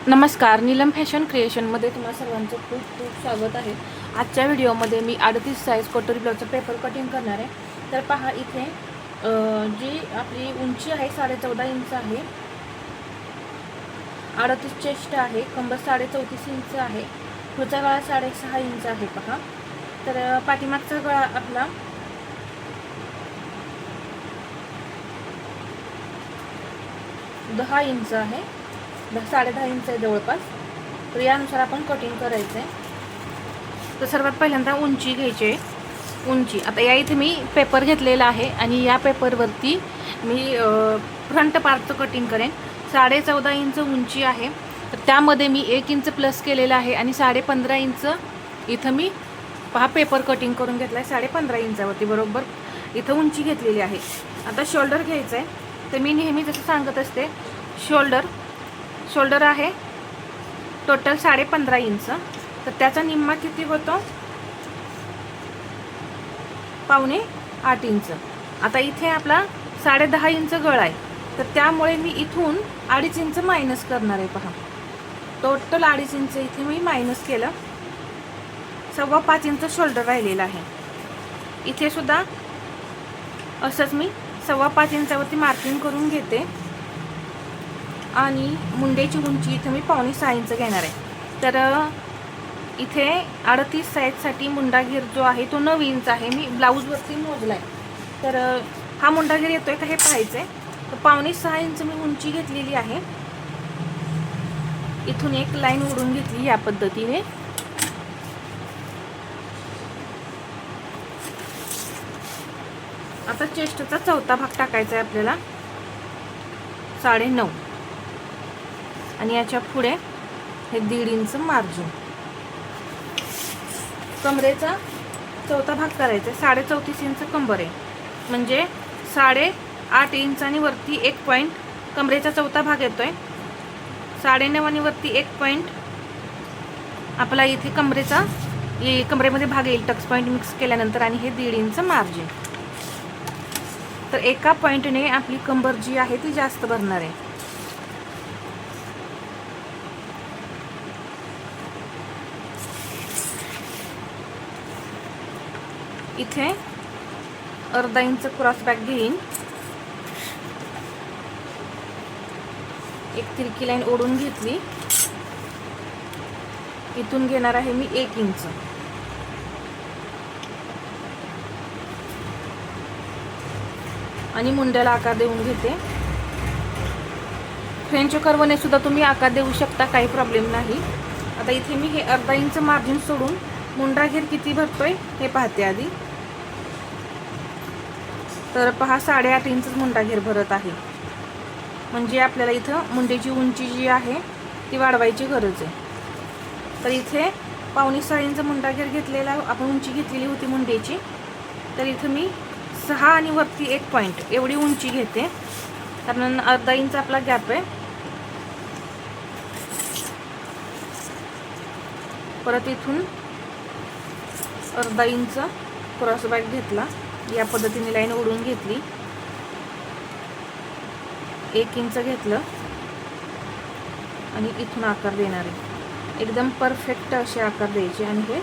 नमस्कार, नीलम फॅशन क्रिएशनमध्ये तुम्हा सर्वांचं खूप खूप स्वागत आहे। आजच्या व्हिडिओमध्ये मी 38 साईज कटोरी ब्लाउजचं पेपर कटिंग करणार आहे। तर पहा, इथे जी आपली उंची आहे 14.5 इंच आहे, 38 चेस्ट आहे, कंबर 34.5 इंच आहे, पुढचा गळा 6.5 इंच आहे। पहा, तर पाठीमागचा गळा आपला 10 इंच आहे, 10.5 इंच आहे जवळपास। तर यानुसार आपण कटिंग करायचं आहे। तर सर्वात पहिल्यांदा उंची घ्यायची आहे। उंची आता या इथे मी पेपर घेतलेला आहे आणि या पेपरवरती मी फ्रंट पार्टचं कटिंग करेन। 14.5 इंच उंची आहे, तर त्यामध्ये मी 1 इंच प्लस केलेलं आहे आणि 15.5 इंच इथं मी पहा पेपर कटिंग करून घेतला आहे। 15.5 इंचावरती बरोबर इथं उंची घेतलेली आहे। आता शोल्डर घ्यायचं आहे। तर मी नेहमी जसं सांगत असते, शोल्डर आहे टोटल 15.5 इंच, तर त्याचा निम्मा किती होतो? 7.25 इंच। आता इथे आपला 10.5 इंच गळा आहे, तर त्यामुळे मी इथून 2.5 इंच मायनस करणार आहे। पहा, टोटल 2.5 इंच इथे मी मायनस केलं, 5.25 इंच शोल्डर राहिलेला आहे। इथे सुद्धा असंच मी 5.25 इंचावरती मार्किंग करून घेते आणि मुंड्याची उंची इथे मी 5.6 इंच घेणार आहे। तर इथे 38 साईजसाठी मुंडा घेर जो आहे तो 9 इंच आहे। मी ब्लाऊजवरती मोजला आहे, तर हा मुंडा घेर येतोय का हे पाहायचं आहे। तर 5.6 इंच मी उंची घेतलेली आहे। इथून एक लाईन ओढून घेतली या पद्धतीने। आता चेस्टचा चौथा भाग टाकायचा आहे आपल्याला, 9.5, आणि याच्या पुढे हे 1.5 इंच मार्जिन। कमरेचा चौथा भाग करायचा आहे। 34.5 इंच कंबर आहे, म्हणजे 8.5 इंच आणि वरती 1 पॉईंट कमरेचा चौथा भाग येतोय। 9.5 आणि वरती 1 पॉईंट आपला इथे कमरेमध्ये भाग येईल टक्स पॉईंट मिक्स केल्यानंतर, आणि हे 1.5 इंच मार्जिन। तर एका पॉईंटने आपली कंबर जी आहे ती जास्त भरणार आहे। इथे 1/2 इंच क्रॉस बॅक घेईन, एक तिरकी लाईन ओढून घेतली, इथून घेणार आहे मी 1 इंच, आणि मुंड्याला आकार देऊन घेते। फ्रेंच कर्वने सुद्धा तुम्ही आकार देऊ शकता, काही प्रॉब्लेम नाही। आता इथे मी हे 1/2 इंच मार्जिन सोडून मुंडा घेर किती भरतोय हे पाहते आधी। तर पहा, 8.5 इंच मुंडा घेर भरत आहे, म्हणजे आपल्याला इथं मुंड्याची उंची जी आहे ती वाढवायची गरज आहे। तर इथे 5.6 इंच मुंडा घेर घेतलेला, आपण उंची घेतलेली होती मुंड्याची, तर इथं मी 6 आणि वरती 1 पॉईंट एवढी उंची घेते, कारण 1/2 इंच आपला गॅप आहे। परत इथून 1/2 इंच क्रॉस बॅक घेतला, या पद्धतीने लाईन ओढून घेतली, 1 इंच घेतलं आणि इथून आकार देणार आहे। एकदम परफेक्ट असे आकार द्यायचे आणि हे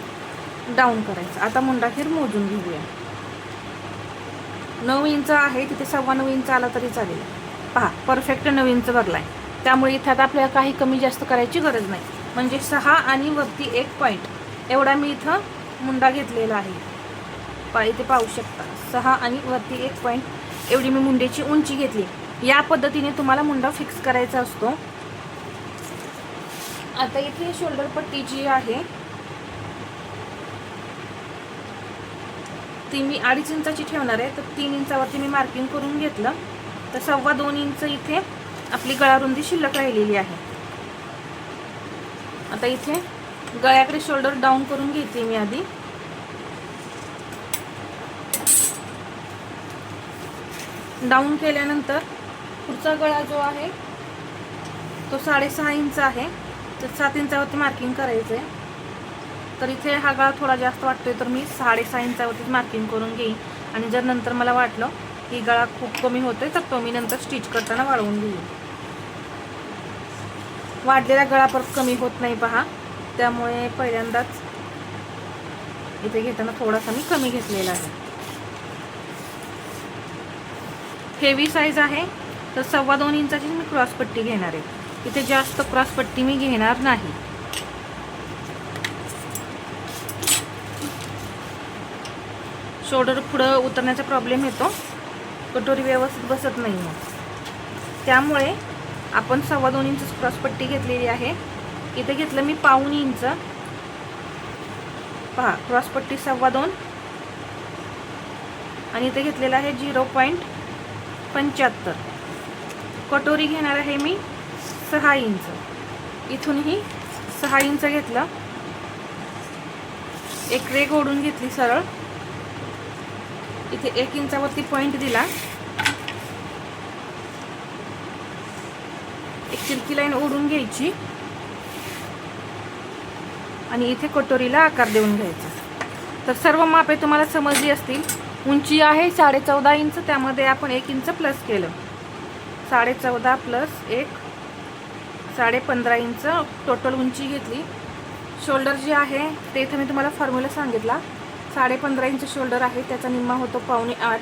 डाऊन करायचं। आता मुंडा घेर मोजून घेऊया। 9 इंच आहे, तिथे 9.25 इंच आला तरी चालेल। पहा, परफेक्ट 9 इंच भरलाय, त्यामुळे इथे आता आपल्याला काही कमी जास्त करायची गरज नाही, म्हणजे 6 आणि वरती 1 पॉईंट एवढा मी इथं मुंडा घेतलेला आहे। इथे पाहू शकता, 6 आणि वरती 1 पॉईंट एवढी मी मुंड्याची उंची घेतली। या पद्धतीने तुम्हाला मुंडा फिक्स करायचा असतो। आता इथे शोल्डर पट्टी जी आहे ती मी 2.5 इंचाची ठेवणार आहे, तर 3 इंचावरती मी मार्किंग करून घेतलं, तर 2.25 इंच इथे आपली गळारुंदी शिल्लक राहिलेली आहे। आता इथे गळ्याकडे शोल्डर डाऊन करून घेते मी आधी। डाऊन केल्यानंतर पुढचा गळा जो आहे तो 6.5 इंच आहे, तर 7 इंचावरती मार्किंग करायचं आहे। तर इथे हा गळा थोडा जास्त वाटतोय, तर मी 6.5 इंचावरती मार्किंग करून घेईन, आणि जर नंतर मला वाटलं की गळा खूप कमी होतोय तर तो मी नंतर स्टिच करताना वाढवून घेईन। वाढलेला गळा परत कमी होत नाही पहा, त्यामुळे पहिल्यांदाच इथे घेताना थोडासा मी कमी घेतलेला आहे. हेवी साईज आहे तर 2.25 इंचाची मी क्रॉसपट्टी घेणार आहे. इथे जास्त क्रॉसपट्टी मी घेणार नाही. शोल्डर पुढं उतरण्याचा प्रॉब्लेम येतो, कटोरी व्यवस्थित बसत नाही मग, त्यामुळे आपण 2.25 इंच क्रॉसपट्टी घेतलेली आहे. इथे घेतलं मी 1.25 इंच, पहा क्रॉसपट्टी 2.25 आणि इथे घेतलेला आहे 0.75. कटोरी घेणार आहे मी 6 इंच. इथूनही 6 इंच घेतलं, एक रेघ ओढून घेतली सरळ, इथे 1 इंचावरती पॉइंट दिला, एक तिरकी लाईन ओढून घ्यायची आणि इथे कटोरीला आकार देऊन घ्यायचा. तर सर्व मापे तुम्हाला समजली असतील. उंची आहे 14.5 इंच, त्यामध्ये आपण 1 इंच प्लस केलं, 14.5 प्लस 1 15.5 इंच टोटल उंची घेतली. शोल्डर जे आहे ते इथे मी तुम्हाला फॉर्म्युला सांगितला, 15.5 इंच शोल्डर आहे, त्याचा निम्मा होतो 7.25,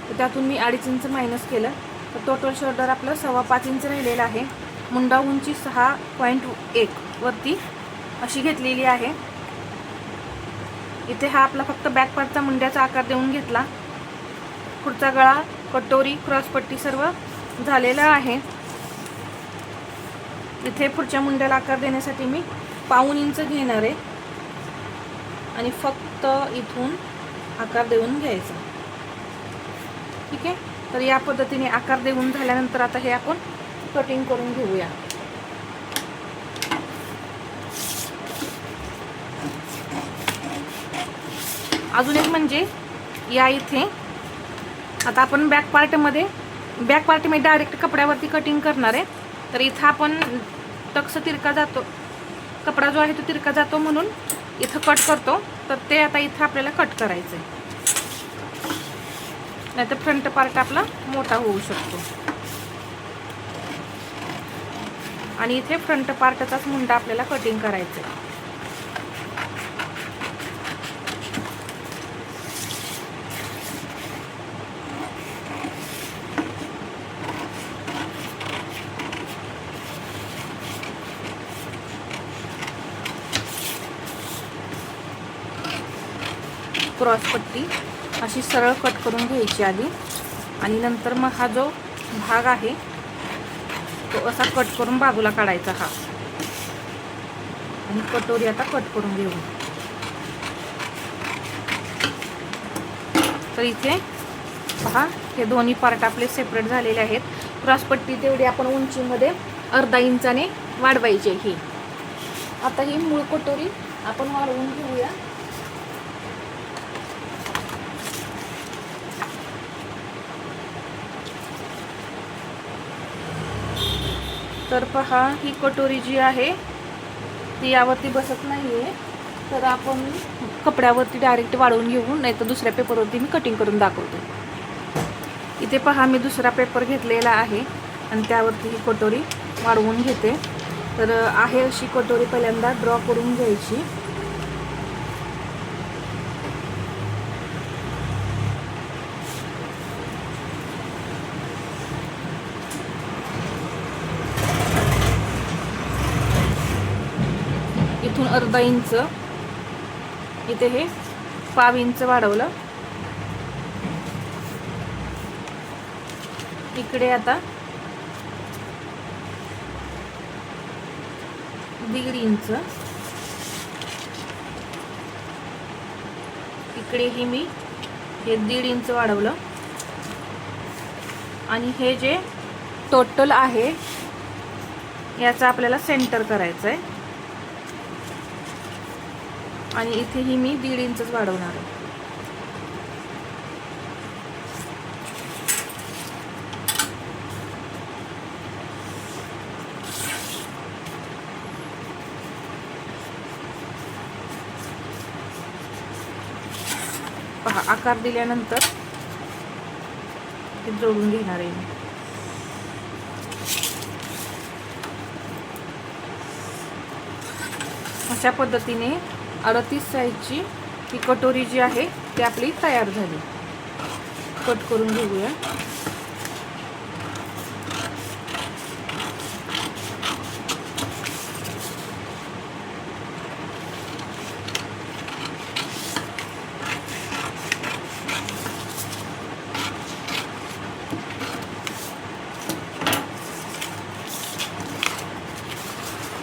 तर त्यातून मी 2.5 इंच मायनस केलं, तर टोटल शोल्डर आपलं 5.25 इंच राहिलेलं आहे. मुंडा उंची 6.1 वरती अशी घेतलेली आहे. इथे हा आपला फक्त बॅक पार्टचा मुंड्याचा आकार देऊन घेतला. पुढचा गळा, कटोरी, क्रॉसपट्टी सर्व झालेलं आहे. इथे पुढच्या मुंड्याला आकार देण्यासाठी मी 1.25 इंच घेणार आहे आणि फक्त इथून आकार देऊन घ्यायचा. ठीक आहे, तर या पद्धतीने आकार देऊन झाल्यानंतर आता हे आपण कटिंग करून घेऊया. अजून एक म्हणजे या इथे आता आपण बॅक पार्ट मी डायरेक्ट कपड्यावरती कटिंग करणार आहे, तर इथं आपण टक्स तिरका जातो, कपडा जो आहे तो तिरका जातो म्हणून इथं कट करतो, तर ते आता इथं आपल्याला कट करायचं आहे, नाहीतर फ्रंट पार्ट आपला मोठा होऊ शकतो. आणि इथे फ्रंट पार्टचाच मुंडा आपल्याला कटिंग करायचा आहे. क्रॉसपट्टी अशी सरळ कट करून घ्यायची आधी, आणि नंतर मग हा जो भाग आहे तो असा कट करून बाजूला काढायचा हा, आणि कटोरी आता कट करून घेऊ. तर इथे पहा, हे दोन्ही पार्ट आपले सेपरेट झालेले आहेत. क्रॉसपट्टी तेवढी आपण उंचीमध्ये 0.5 इंचाने वाढवायची ही. आता ही मूळ कटोरी आपण वाढवून घेऊया. तर पहा, ही कटोरी जी आहे ती यावरती बसत नाही आहे, तर आपण कपड्यावरती डायरेक्ट वाढवून घेऊ, नाही तर दुसऱ्या पेपरवरती मी कटिंग करून दाखवते. इथे पहा, मी दुसरा पेपर घेतलेला आहे आणि त्यावरती ही कटोरी वाढवून घेते. तर आहे अशी कटोरी पहिल्यांदा ड्रॉ करून घ्यायची. इथून 0.5 इंच, इथे हे 1.5 इंच वाढवलं. इकडे आता 1.5 इंच, इकडेही मी हे 1.5 इंच वाढवलं. आणि हे जे टोटल आहे याचा आपल्याला सेंटर करायचं आहे, आणि इथेही मी 1.5 इंचच वाढवणार आहे. पहा, आकार दिल्यानंतर ते जोडून घेणार आहे मी. अशा पद्धतीने 38 साईजची ही कटोरी जी आहे ती आपली तयार झाली. कट करून घेऊया.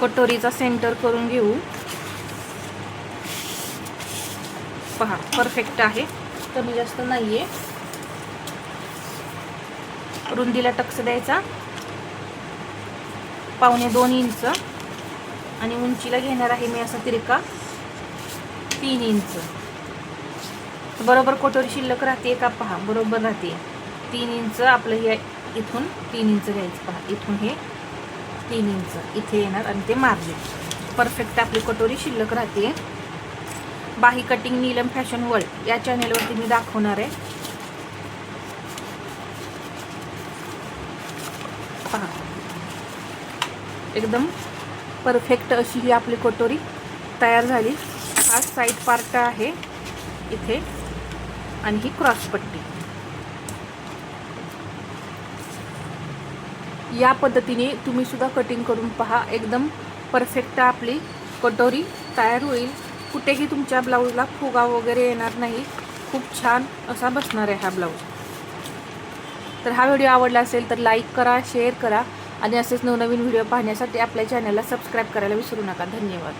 कटोरीचा सेंटर करून घेऊ. पहा परफेक्ट आहे, कमी जास्त नाहीये. रुंदीला टक्स द्यायचा 1.25 इंच आणि उंचीला घेणार आहे मी असा तिरका 3 इंच. बरोबर कटोरी शिल्लक राहते का? पहा बरोबर राहते. 3 इंच आपलं हे इथून 3 इंच घ्यायचं. पहा इथून हे 3 इंच इथे येणार आणि ते मार्जिन परफेक्ट आपली कटोरी शिल्लक राहते. बाही कटिंग नीलम फॅशन वर्ल्ड या चॅनेलवरती मी दाखवणार आहे. पहा एकदम परफेक्ट अशी ही आपली कटोरी तयार झाली. हा साईड पार्ट आहे इथे आणि ही क्रॉस पट्टी. या पद्धतीने तुम्ही सुद्धा कटिंग करून पहा. एकदम परफेक्ट आपली कटोरी तयार होईल. कुठेही तुमच्या ब्लाऊजला फुगा वगैरे येणार नाही. खूप छान असा बसणार आहे हा ब्लाऊज. तर हा व्हिडिओ आवडला असेल तर लाईक करा, शेअर करा आणि असेच नवनवीन व्हिडिओ पाहण्यासाठी आपल्या चॅनलला सबस्क्राईब करायला विसरू नका. धन्यवाद.